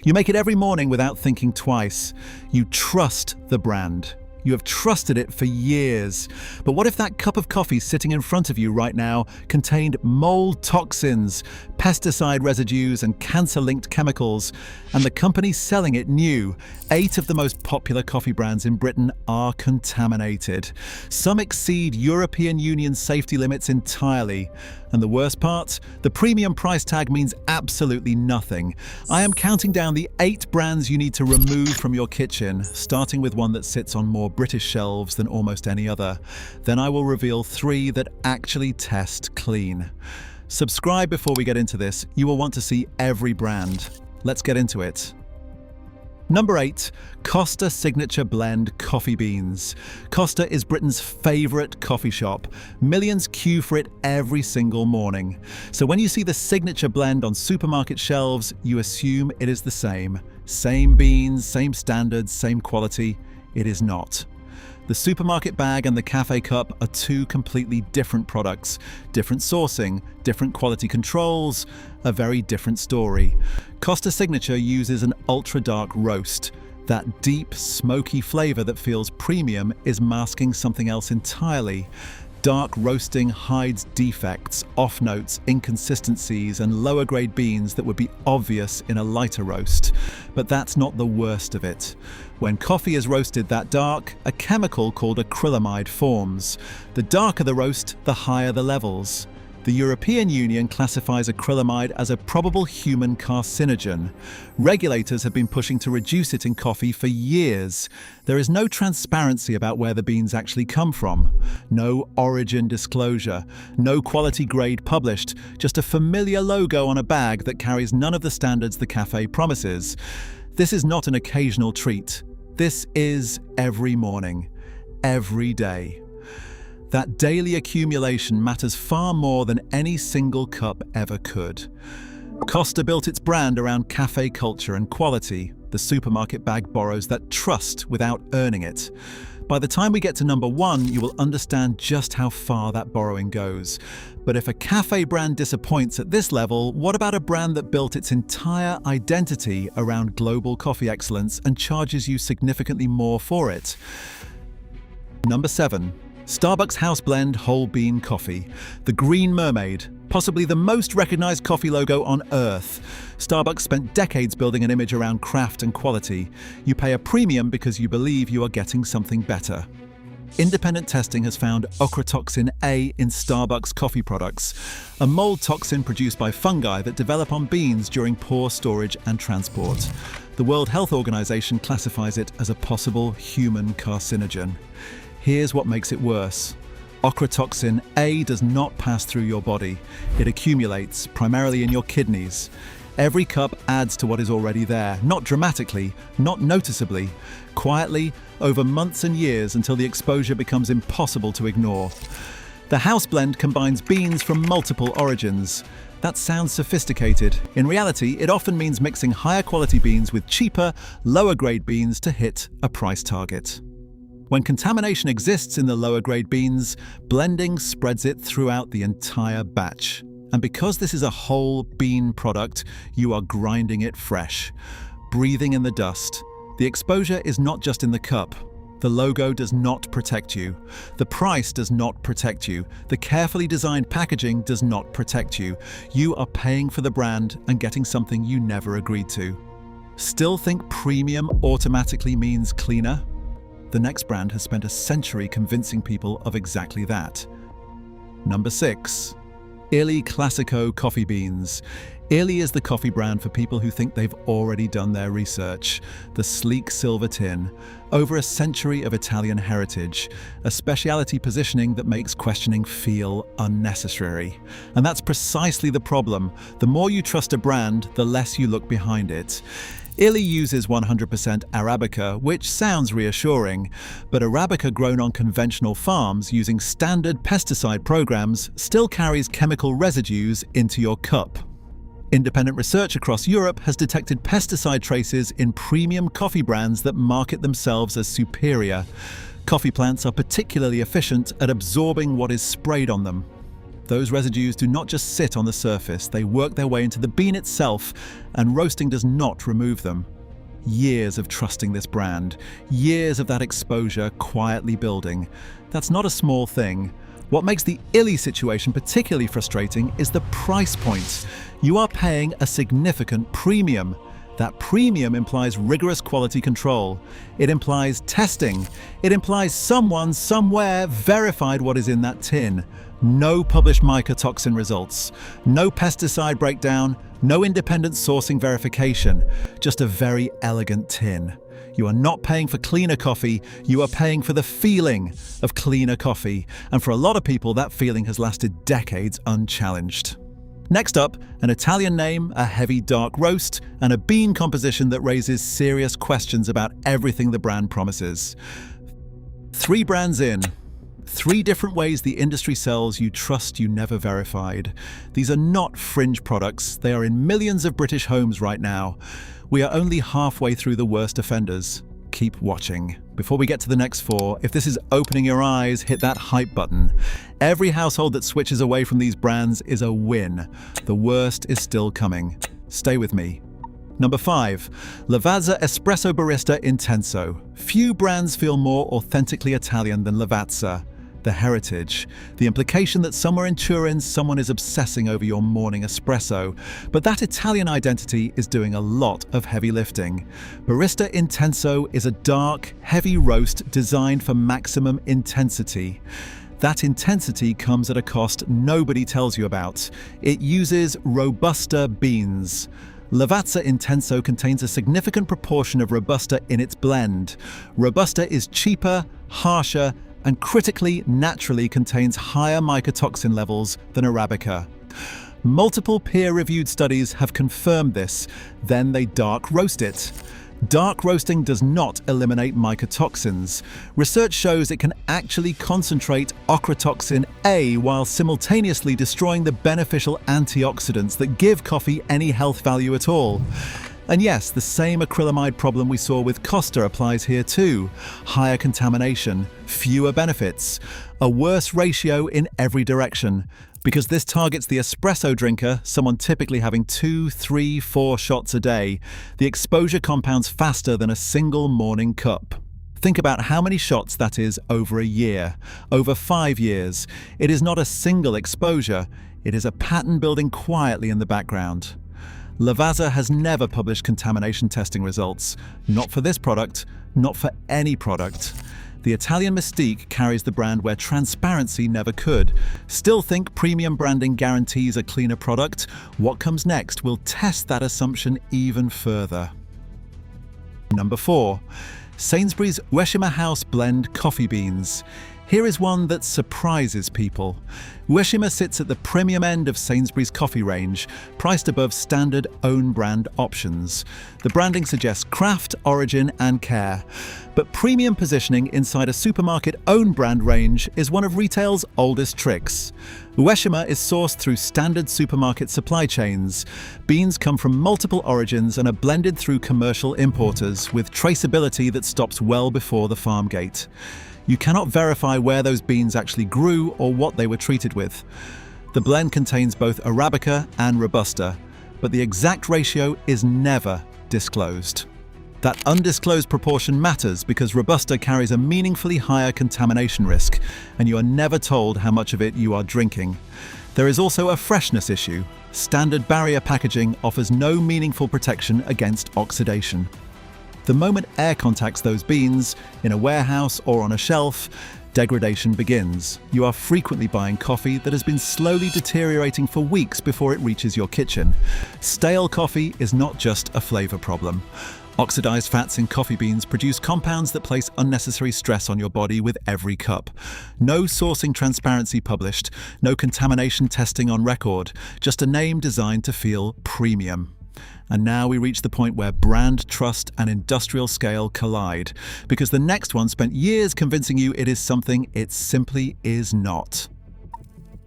You make it every morning without thinking twice. You trust the brand. You have trusted it for years. But what if that cup of coffee sitting in front of you right now contained mold toxins, pesticide residues, and cancer-linked chemicals, and the company selling it knew 8 of the most popular coffee brands in Britain are contaminated? Some exceed European Union safety limits entirely. And the worst part? The premium price tag means absolutely nothing. I am counting down the 8 brands you need to remove from your kitchen, starting with one that sits on more British shelves than almost any other. Then I will reveal 3 that actually test clean. Subscribe before we get into this. You will want to see every brand. Let's get into it. Number 8, Costa Signature Blend Coffee Beans. Costa is Britain's favourite coffee shop. Millions queue for it every single morning. So when you see the Signature Blend on supermarket shelves, you assume it is the same. Same beans, same standards, same quality. It is not. The supermarket bag and the cafe cup are 2 completely different products. Different sourcing, different quality controls, a very different story. Costa Signature uses an ultra-dark roast. That deep, smoky flavour that feels premium is masking something else entirely. Dark roasting hides defects, off-notes, inconsistencies, and lower-grade beans that would be obvious in a lighter roast. But that's not the worst of it. When coffee is roasted that dark, a chemical called acrylamide forms. The darker the roast, the higher the levels. The European Union classifies acrylamide as a probable human carcinogen. Regulators have been pushing to reduce it in coffee for years. There is no transparency about where the beans actually come from. No origin disclosure. No quality grade published. Just a familiar logo on a bag that carries none of the standards the cafe promises. This is not an occasional treat. This is every morning. Every day. That daily accumulation matters far more than any single cup ever could. Costa built its brand around cafe culture and quality. The supermarket bag borrows that trust without earning it. By the time we get to number 1, you will understand just how far that borrowing goes. But if a cafe brand disappoints at this level, what about a brand that built its entire identity around global coffee excellence and charges you significantly more for it? Number 7. Starbucks House Blend Whole Bean Coffee. The Green Mermaid, possibly the most recognized coffee logo on Earth. Starbucks spent decades building an image around craft and quality. You pay a premium because you believe you are getting something better. Independent testing has found ochratoxin A in Starbucks coffee products, a mold toxin produced by fungi that develop on beans during poor storage and transport. The World Health Organization classifies it as a possible human carcinogen. Here's what makes it worse. Ochratoxin A does not pass through your body. It accumulates, primarily in your kidneys. Every cup adds to what is already there, not dramatically, not noticeably, quietly, over months and years until the exposure becomes impossible to ignore. The house blend combines beans from multiple origins. That sounds sophisticated. In reality, it often means mixing higher quality beans with cheaper, lower grade beans to hit a price target. When contamination exists in the lower grade beans, blending spreads it throughout the entire batch. And because this is a whole bean product, you are grinding it fresh, breathing in the dust. The exposure is not just in the cup. The logo does not protect you. The price does not protect you. The carefully designed packaging does not protect you. You are paying for the brand and getting something you never agreed to. Still think premium automatically means cleaner? The next brand has spent a century convincing people of exactly that. Number 6. Illy Classico Coffee Beans. Illy is the coffee brand for people who think they've already done their research. The sleek silver tin. Over a century of Italian heritage. A specialty positioning that makes questioning feel unnecessary. And that's precisely the problem. The more you trust a brand, the less you look behind it. Illy uses 100% Arabica, which sounds reassuring, but Arabica grown on conventional farms using standard pesticide programs still carries chemical residues into your cup. Independent research across Europe has detected pesticide traces in premium coffee brands that market themselves as superior. Coffee plants are particularly efficient at absorbing what is sprayed on them. those residues do not just sit on the surface, they work their way into the bean itself, and roasting does not remove them. Years of trusting this brand, years of that exposure quietly building. That's not a small thing. What makes the Illy situation particularly frustrating is the price point. You are paying a significant premium. That premium implies rigorous quality control. It implies testing. It implies someone, somewhere, verified what is in that tin. No published mycotoxin results. No pesticide breakdown. No independent sourcing verification. Just a very elegant tin. You are not paying for cleaner coffee, you are paying for the feeling of cleaner coffee. And for a lot of people, that feeling has lasted decades unchallenged. Next up, an Italian name, a heavy dark roast, and a bean composition that raises serious questions about everything the brand promises. 3 brands in. 3 different ways the industry sells you trust you never verified. These are not fringe products, they are in millions of British homes right now. We are only halfway through the worst offenders. Keep watching. Before we get to the next 4, if this is opening your eyes, hit that hype button. Every household that switches away from these brands is a win. The worst is still coming. Stay with me. Number 5, Lavazza Espresso Barista Intenso. Few brands feel more authentically Italian than Lavazza. The heritage, the implication that somewhere in Turin someone is obsessing over your morning espresso. But that Italian identity is doing a lot of heavy lifting. Barista Intenso is a dark, heavy roast designed for maximum intensity. That intensity comes at a cost nobody tells you about. It uses Robusta beans. Lavazza Intenso contains a significant proportion of Robusta in its blend. Robusta is cheaper, harsher, and critically, naturally contains higher mycotoxin levels than Arabica. Multiple peer-reviewed studies have confirmed this, then they dark roast it. Dark roasting does not eliminate mycotoxins. Research shows it can actually concentrate ochratoxin A while simultaneously destroying the beneficial antioxidants that give coffee any health value at all. And yes, the same acrylamide problem we saw with Costa applies here too. Higher contamination, fewer benefits, a worse ratio in every direction. Because this targets the espresso drinker, someone typically having 2, 3, 4 shots a day, the exposure compounds faster than a single morning cup. Think about how many shots that is over a year, over 5 years. It is not a single exposure, it is a pattern building quietly in the background. Lavazza has never published contamination testing results. Not for this product, not for any product. The Italian mystique carries the brand where transparency never could. Still think premium branding guarantees a cleaner product? What comes next will test that assumption even further. Number 4. Sainsbury's Ueshima House Blend Coffee Beans. Here is one that surprises people. Ueshima sits at the premium end of Sainsbury's coffee range, priced above standard own brand options. The branding suggests craft, origin, and care. But premium positioning inside a supermarket own brand range is one of retail's oldest tricks. Ueshima is sourced through standard supermarket supply chains. Beans come from multiple origins and are blended through commercial importers, with traceability that stops well before the farm gate. You cannot verify where those beans actually grew or what they were treated with. The blend contains both Arabica and Robusta, but the exact ratio is never disclosed. That undisclosed proportion matters because Robusta carries a meaningfully higher contamination risk, and you are never told how much of it you are drinking. There is also a freshness issue. Standard barrier packaging offers no meaningful protection against oxidation. The moment air contacts those beans, in a warehouse or on a shelf, degradation begins. You are frequently buying coffee that has been slowly deteriorating for weeks before it reaches your kitchen. Stale coffee is not just a flavor problem. Oxidized fats in coffee beans produce compounds that place unnecessary stress on your body with every cup. No sourcing transparency published, no contamination testing on record, just a name designed to feel premium. And now we reach the point where brand trust and industrial scale collide, because the next one spent years convincing you it is something it simply is not.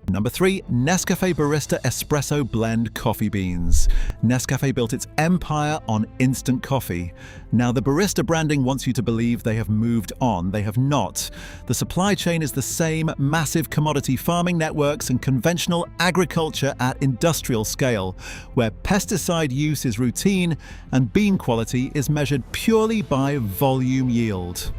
Number 3, Nescafe Barista Espresso Blend Coffee Beans. Nescafe built its empire on instant coffee. Now, the barista branding wants you to believe they have moved on. They have not. The supply chain is the same: massive commodity farming networks and conventional agriculture at industrial scale, where pesticide use is routine and bean quality is measured purely by volume yield.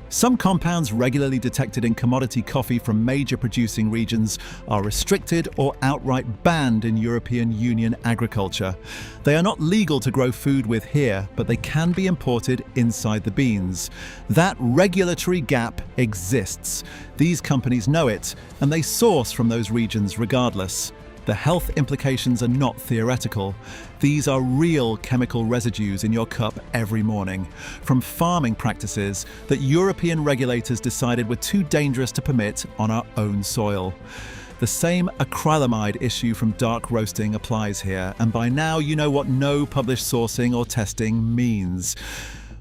Some compounds regularly detected in commodity coffee from major producing regions are restricted or outright banned in European Union agriculture. They are not legal to grow food with here, but they can be imported inside the beans. That regulatory gap exists. These companies know it, and they source from those regions regardless. The health implications are not theoretical. These are real chemical residues in your cup every morning, from farming practices that European regulators decided were too dangerous to permit on our own soil. The same acrylamide issue from dark roasting applies here, and by now you know what no published sourcing or testing means.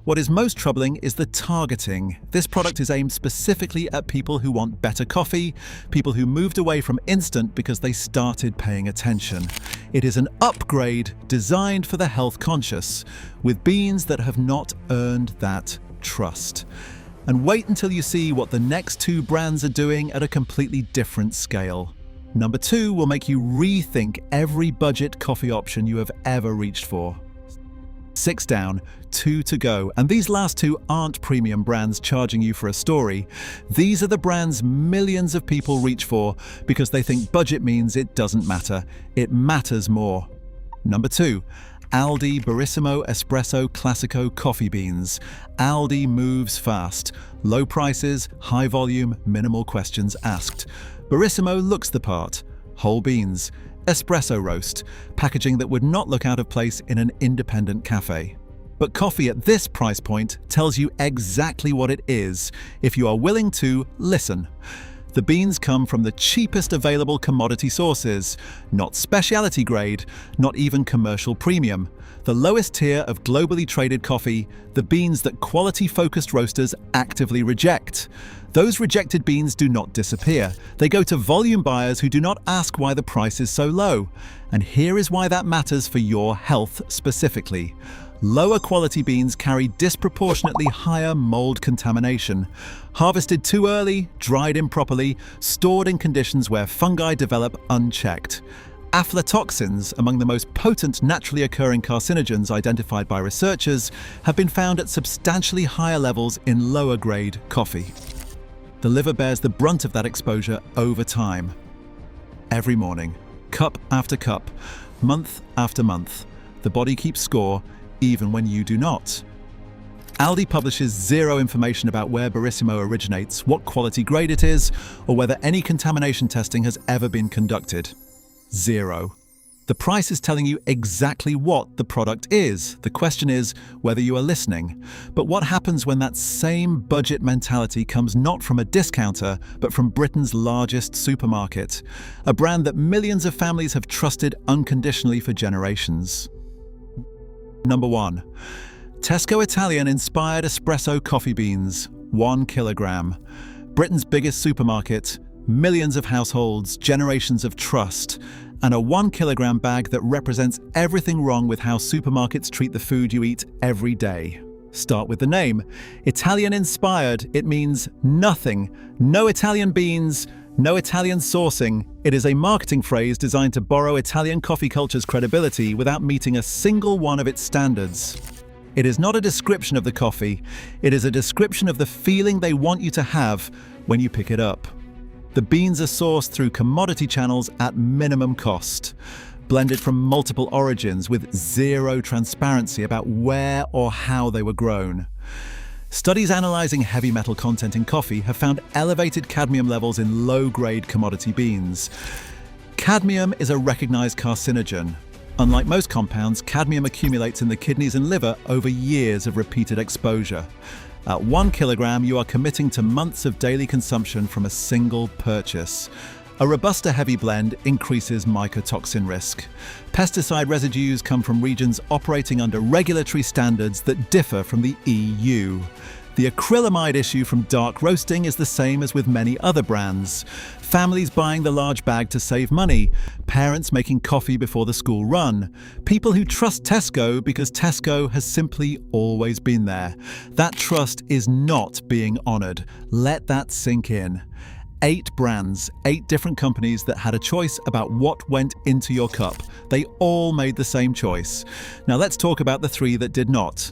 What is most troubling is the targeting. This product is aimed specifically at people who want better coffee, people who moved away from instant because they started paying attention. It is an upgrade designed for the health conscious, with beans that have not earned that trust. And wait until you see what the next 2 brands are doing at a completely different scale. Number 2 will make you rethink every budget coffee option you have ever reached for. 6 down, 2 to go, and these last 2 aren't premium brands charging you for a story. These are the brands millions of people reach for because they think budget means it doesn't matter. It matters more. Number 2, Aldi Barissimo Espresso Classico Coffee Beans. Aldi moves fast. Low prices, high volume, minimal questions asked. Barissimo looks the part. Whole beans. Espresso roast, packaging that would not look out of place in an independent cafe. But coffee at this price point tells you exactly what it is, if you are willing to listen. The beans come from the cheapest available commodity sources, not specialty grade, not even commercial premium. The lowest tier of globally traded coffee, the beans that quality-focused roasters actively reject. Those rejected beans do not disappear. They go to volume buyers who do not ask why the price is so low. And here is why that matters for your health specifically. Lower quality beans carry disproportionately higher mold contamination. Harvested too early, dried improperly, stored in conditions where fungi develop unchecked. Aflatoxins, among the most potent naturally occurring carcinogens identified by researchers, have been found at substantially higher levels in lower grade coffee. The liver bears the brunt of that exposure over time. Every morning, cup after cup, month after month, the body keeps score even when you do not. Aldi publishes zero information about where Barissimo originates, what quality grade it is, or whether any contamination testing has ever been conducted. Zero. The price is telling you exactly what the product is. The question is whether you are listening. But what happens when that same budget mentality comes not from a discounter, but from Britain's largest supermarket? A brand that millions of families have trusted unconditionally for generations. Number 1. Tesco Italian-inspired espresso coffee beans, 1 kilogram. Britain's biggest supermarket, millions of households, generations of trust, and a 1 kilogram bag that represents everything wrong with how supermarkets treat the food you eat every day. Start with the name. Italian-inspired, it means nothing. No Italian beans, no Italian sourcing. It is a marketing phrase designed to borrow Italian coffee culture's credibility without meeting a single one of its standards. It is not a description of the coffee, it is a description of the feeling they want you to have when you pick it up. The beans are sourced through commodity channels at minimum cost, blended from multiple origins with zero transparency about where or how they were grown. Studies analyzing heavy metal content in coffee have found elevated cadmium levels in low-grade commodity beans. Cadmium is a recognized carcinogen. Unlike most compounds, cadmium accumulates in the kidneys and liver over years of repeated exposure. At 1 kilogram, you are committing to months of daily consumption from a single purchase. A Robusta heavy blend increases mycotoxin risk. Pesticide residues come from regions operating under regulatory standards that differ from the EU. The acrylamide issue from dark roasting is the same as with many other brands. Families buying the large bag to save money, parents making coffee before the school run, people who trust Tesco because Tesco has simply always been there. That trust is not being honoured. Let that sink in. 8 brands, 8 different companies that had a choice about what went into your cup. They all made the same choice. Now let's talk about the 3 that did not.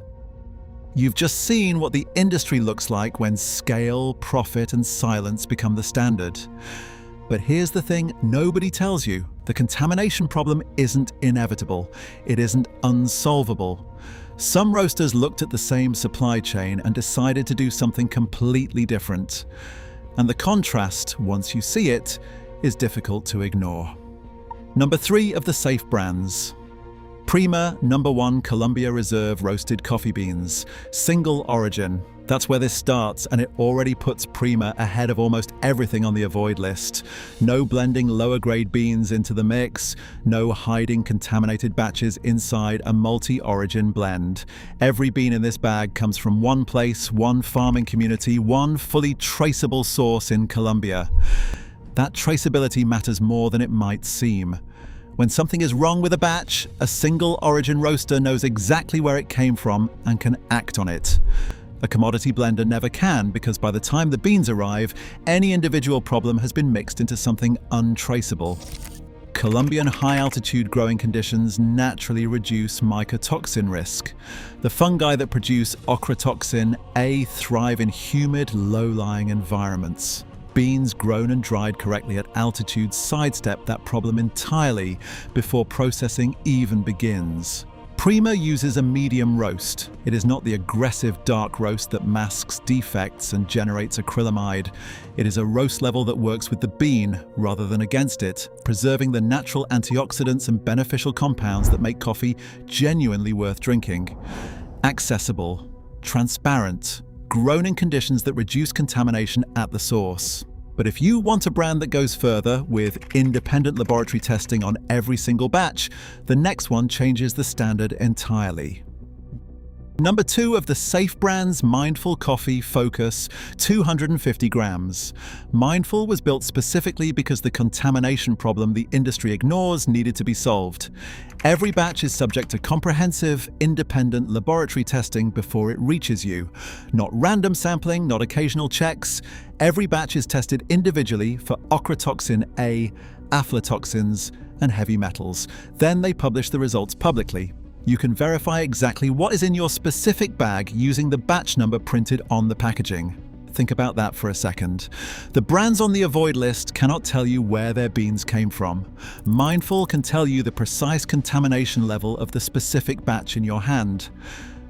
You've just seen what the industry looks like when scale, profit, and silence become the standard. But here's the thing nobody tells you. The contamination problem isn't inevitable. It isn't unsolvable. Some roasters looked at the same supply chain and decided to do something completely different. And the contrast, once you see it, is difficult to ignore. Number 3 of the safe brands. Prima number 1 Colombia Reserve roasted coffee beans. Single origin. That's where this starts, and it already puts Prima ahead of almost everything on the avoid list. No blending lower grade beans into the mix, no hiding contaminated batches inside a multi-origin blend. Every bean in this bag comes from one place, one farming community, one fully traceable source in Colombia. That traceability matters more than it might seem. When something is wrong with a batch, a single origin roaster knows exactly where it came from and can act on it. A commodity blender never can, because by the time the beans arrive, any individual problem has been mixed into something untraceable. Colombian high-altitude growing conditions naturally reduce mycotoxin risk. The fungi that produce ochratoxin A thrive in humid, low-lying environments. Beans grown and dried correctly at altitude sidestep that problem entirely before processing even begins. Prima uses a medium roast. It is not the aggressive dark roast that masks defects and generates acrylamide. It is a roast level that works with the bean rather than against it, preserving the natural antioxidants and beneficial compounds that make coffee genuinely worth drinking. Accessible, transparent, grown in conditions that reduce contamination at the source. But if you want a brand that goes further, with independent laboratory testing on every single batch, the next one changes the standard entirely. Number 2 of the safe brands, Mindful Coffee Focus, 250 grams. Mindful was built specifically because the contamination problem the industry ignores needed to be solved. Every batch is subject to comprehensive, independent laboratory testing before it reaches you. Not random sampling, not occasional checks. Every batch is tested individually for ochratoxin A, aflatoxins, and heavy metals. Then they publish the results publicly. You can verify exactly what is in your specific bag using the batch number printed on the packaging. Think about that for a second. The brands on the avoid list cannot tell you where their beans came from. Mindful can tell you the precise contamination level of the specific batch in your hand.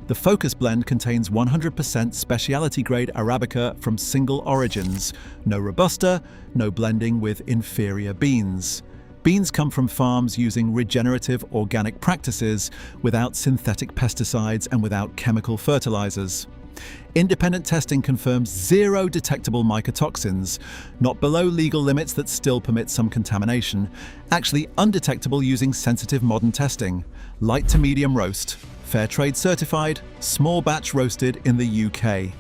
The Focus blend contains 100% specialty grade Arabica from single origins. No Robusta, no blending with inferior beans. Beans come from farms using regenerative organic practices without synthetic pesticides and without chemical fertilizers. Independent testing confirms 0 detectable mycotoxins, not below legal limits that still permit some contamination, actually undetectable using sensitive modern testing. Light to medium roast, fair trade certified, small batch roasted in the UK.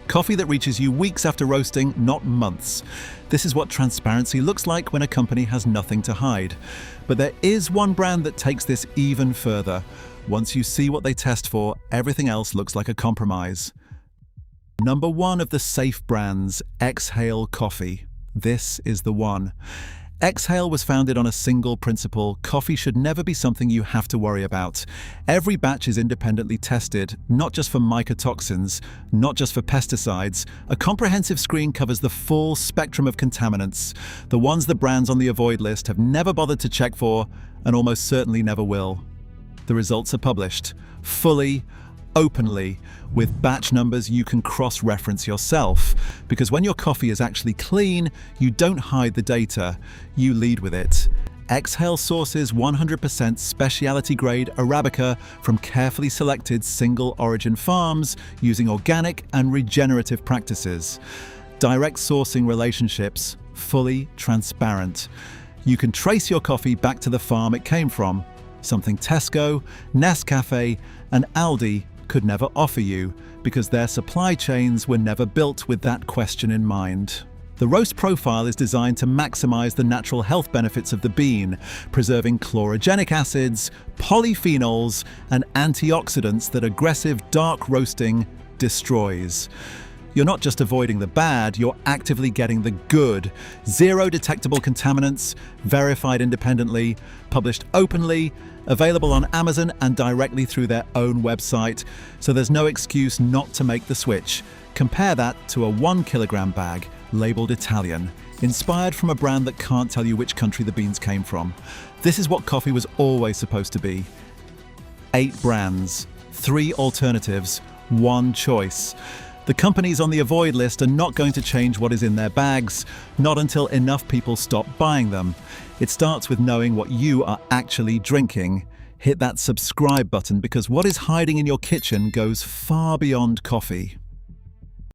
Coffee that reaches you weeks after roasting, not months. This is what transparency looks like when a company has nothing to hide. But there is one brand that takes this even further. Once you see what they test for, everything else looks like a compromise. Number 1 of the safe brands, Exhale Coffee. This is the one. Exhale was founded on a single principle: coffee should never be something you have to worry about. Every batch is independently tested, not just for mycotoxins, not just for pesticides. A comprehensive screen covers the full spectrum of contaminants, the ones the brands on the avoid list have never bothered to check for and almost certainly never will. The results are published, fully, openly, with batch numbers you can cross-reference yourself. Because when your coffee is actually clean, you don't hide the data, you lead with it. Exhale sources 100% specialty grade Arabica from carefully selected single origin farms using organic and regenerative practices. Direct sourcing relationships, fully transparent. You can trace your coffee back to the farm it came from, something Tesco, Nescafe, and Aldi could never offer you, because their supply chains were never built with that question in mind. The roast profile is designed to maximize the natural health benefits of the bean, preserving chlorogenic acids, polyphenols, and antioxidants that aggressive dark roasting destroys. You're not just avoiding the bad, you're actively getting the good. 0 detectable contaminants, verified independently, published openly, available on Amazon and directly through their own website, so there's no excuse not to make the switch. Compare that to a 1 kilogram bag, labeled Italian, inspired from a brand that can't tell you which country the beans came from. This is what coffee was always supposed to be. 8 brands, 3 alternatives, 1 choice. The companies on the avoid list are not going to change what is in their bags, not until enough people stop buying them. It starts with knowing what you are actually drinking. Hit that subscribe button, because what is hiding in your kitchen goes far beyond coffee.